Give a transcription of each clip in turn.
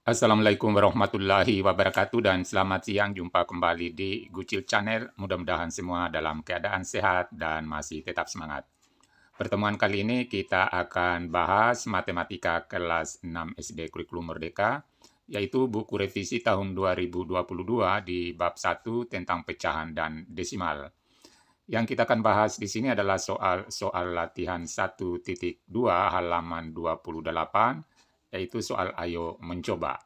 Assalamualaikum warahmatullahi wabarakatuh dan selamat siang, jumpa kembali di Gucil Channel. Mudah-mudahan semua dalam keadaan sehat dan masih tetap semangat. Pertemuan kali ini kita akan bahas matematika kelas 6 SD Kurikulum Merdeka, yaitu buku revisi tahun 2022 di bab 1 tentang pecahan dan desimal. Yang kita akan bahas di sini adalah soal latihan 1.2 halaman 28, yaitu soal ayo mencoba.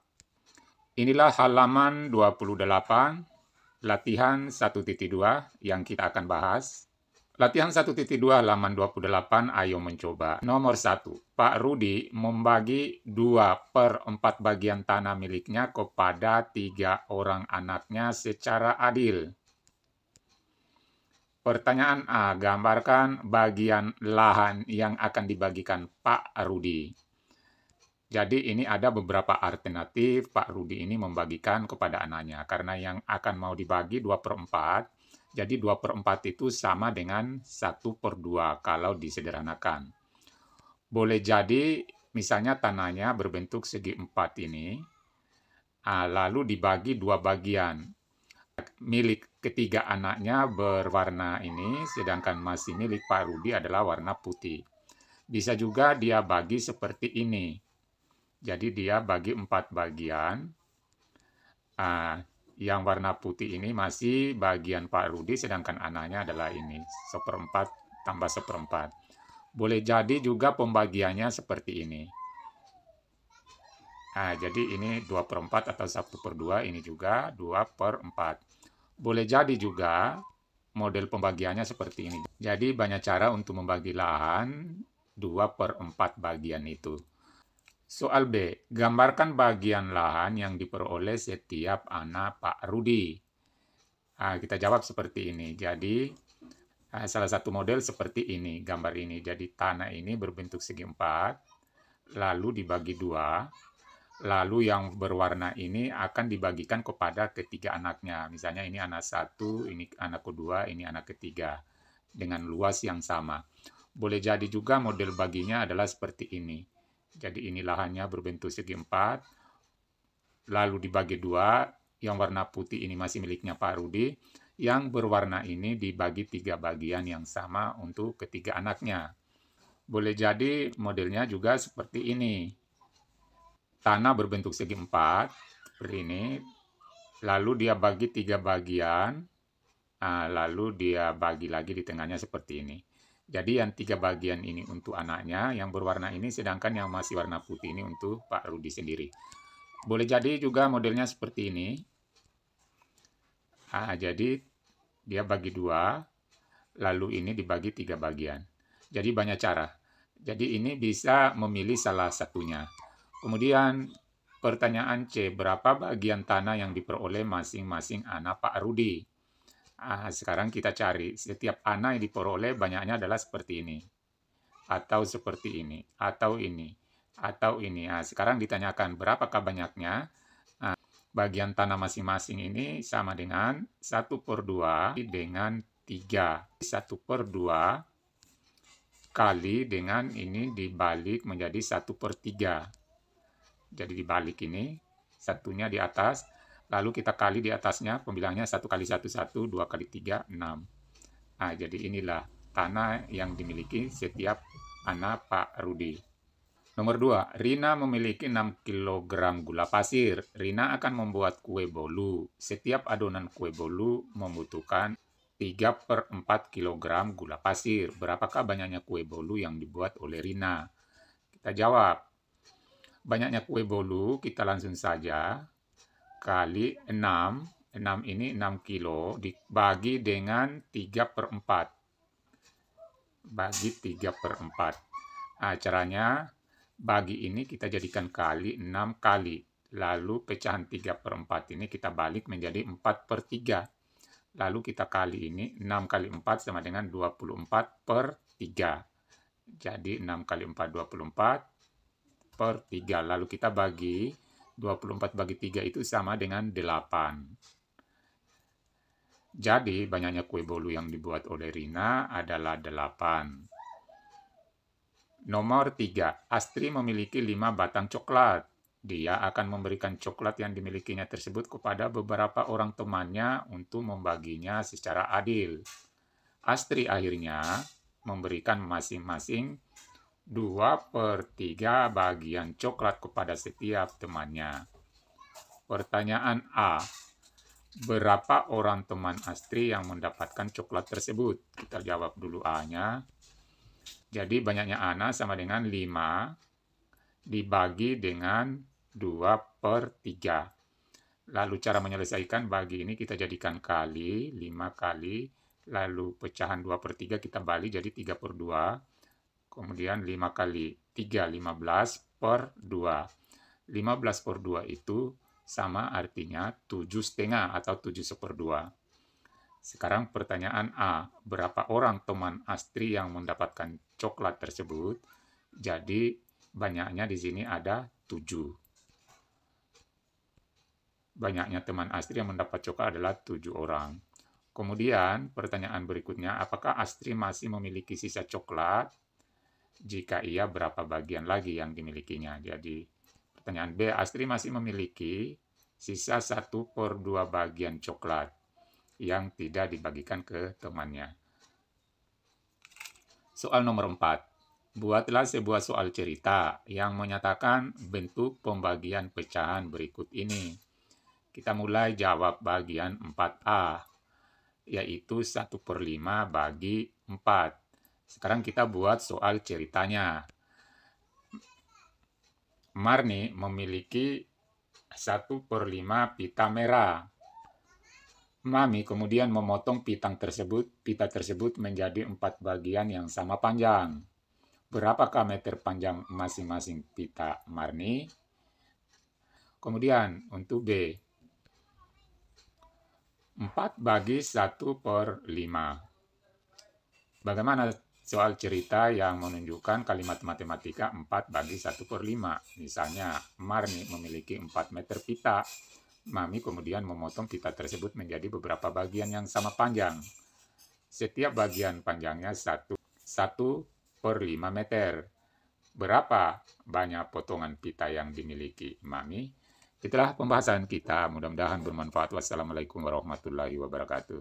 Inilah halaman 28, latihan 1.2 yang kita akan bahas. Latihan 1.2 halaman 28, ayo mencoba. Nomor 1, Pak Rudi membagi 2/4 bagian tanah miliknya kepada 3 orang anaknya secara adil. Pertanyaan A, gambarkan bagian lahan yang akan dibagikan Pak Rudi. Jadi ini ada beberapa alternatif Pak Rudi ini membagikan kepada anaknya. Karena yang akan mau dibagi 2/4, jadi 2/4 itu sama dengan 1/2 kalau disederhanakan. Boleh jadi misalnya tanahnya berbentuk segi 4 ini, lalu dibagi 2 bagian. Milik ketiga anaknya berwarna ini, sedangkan masih milik Pak Rudi adalah warna putih. Bisa juga dia bagi seperti ini. Jadi dia bagi 4 bagian. Yang warna putih ini masih bagian Pak Rudi, sedangkan anaknya adalah ini, 1/4 tambah 1/4. Boleh jadi juga pembagiannya seperti ini. Jadi ini 2/4 atau 1/2, ini juga 2/4. Boleh jadi juga model pembagiannya seperti ini. Jadi banyak cara untuk membagi lahan 2/4 bagian itu. Soal B, gambarkan bagian lahan yang diperoleh setiap anak Pak Rudi. Kita jawab seperti ini. Jadi, salah satu model seperti ini, gambar ini. Jadi, tanah ini berbentuk segi 4, lalu dibagi 2, lalu yang berwarna ini akan dibagikan kepada ketiga anaknya. Misalnya ini anak 1, ini anak kedua, ini anak ketiga, dengan luas yang sama. Boleh jadi juga model baginya adalah seperti ini. Jadi ini lahannya berbentuk segi 4, lalu dibagi 2, yang warna putih ini masih miliknya Pak Rudi, yang berwarna ini dibagi 3 bagian yang sama untuk ketiga anaknya. Boleh jadi modelnya juga seperti ini. Tanah berbentuk segi 4, seperti ini, lalu dia bagi 3 bagian, lalu dia bagi lagi di tengahnya seperti ini. Jadi yang 3 bagian ini untuk anaknya, yang berwarna ini, sedangkan yang masih warna putih ini untuk Pak Rudi sendiri. Boleh jadi juga modelnya seperti ini. Jadi dia bagi 2, lalu ini dibagi 3 bagian. Jadi banyak cara. Jadi ini bisa memilih salah satunya. Kemudian pertanyaan C, berapa bagian tanah yang diperoleh masing-masing anak Pak Rudi? Sekarang kita cari, setiap anak yang diperoleh banyaknya adalah seperti ini, atau seperti ini, atau ini, atau ini. Sekarang ditanyakan berapakah banyaknya. Bagian tanah masing-masing ini sama dengan 1/2 dengan 3. 1/2 kali dengan ini dibalik menjadi 1/3. Jadi dibalik ini, satunya di atas, lalu kita kali di atasnya, pembilangnya 1 kali 1, 1, 2 kali 3, 6. Jadi inilah tanah yang dimiliki setiap anak Pak Rudi. Nomor 2, Rina memiliki 6 kg gula pasir. Rina akan membuat kue bolu. Setiap adonan kue bolu membutuhkan 3/4 kg gula pasir. Berapakah banyaknya kue bolu yang dibuat oleh Rina? Kita jawab. Banyaknya kue bolu, kita langsung saja kali 6. 6 ini 6 kilo dibagi dengan 3/4. Bagi 3/4. Caranya, bagi ini kita jadikan kali 6 kali. Lalu pecahan 3/4 ini kita balik menjadi 4/3. Lalu kita kali ini, 6 kali 4 sama dengan 24/3. Jadi 6 kali 4, 24/3. Lalu kita bagi, 24 bagi 3 itu sama dengan 8. Jadi banyaknya kue bolu yang dibuat oleh Rina adalah 8. Nomor 3, Astri memiliki 5 batang coklat. dia akan memberikan coklat yang dimilikinya tersebut kepada beberapa orang temannya untuk membaginya secara adil. Astri akhirnya memberikan masing-masing 2/3 bagian coklat kepada setiap temannya. Pertanyaan A. Berapa orang teman Astri yang mendapatkan coklat tersebut? Kita jawab dulu A-nya. Jadi banyaknya Ana sama dengan 5 dibagi dengan 2/3. Lalu cara menyelesaikan bagi ini kita jadikan kali, 5 kali, lalu pecahan 2/3 kita balik jadi 3/2. Kemudian 5 kali 3, 15/2. 15/2 itu sama artinya 7,5 atau 7/2. Sekarang pertanyaan A, berapa orang teman Astri yang mendapatkan coklat tersebut? Jadi banyaknya di sini ada 7. Banyaknya teman Astri yang mendapat coklat adalah 7 orang. Kemudian pertanyaan berikutnya, apakah Astri masih memiliki sisa coklat? Jika iya, berapa bagian lagi yang dimilikinya? Jadi pertanyaan B, Astri masih memiliki sisa 1/2 bagian coklat yang tidak dibagikan ke temannya. Soal nomor 4. Buatlah sebuah soal cerita yang menyatakan bentuk pembagian pecahan berikut ini. Kita mulai jawab bagian 4A, yaitu 1/5 bagi 4. Sekarang kita buat soal ceritanya. Marni memiliki 1/5 pita merah. Mami kemudian memotong pita tersebut menjadi 4 bagian yang sama panjang. Berapakah meter panjang masing-masing pita Marni? Kemudian untuk B, 4 bagi 1/5. Bagaimana soal cerita yang menunjukkan kalimat matematika 4 bagi 1/5? Misalnya, Marni memiliki 4 meter pita. Mami kemudian memotong pita tersebut menjadi beberapa bagian yang sama panjang. Setiap bagian panjangnya 1/5 meter. Berapa banyak potongan pita yang dimiliki Mami? Itulah pembahasan kita. Mudah-mudahan bermanfaat. Wassalamualaikum warahmatullahi wabarakatuh.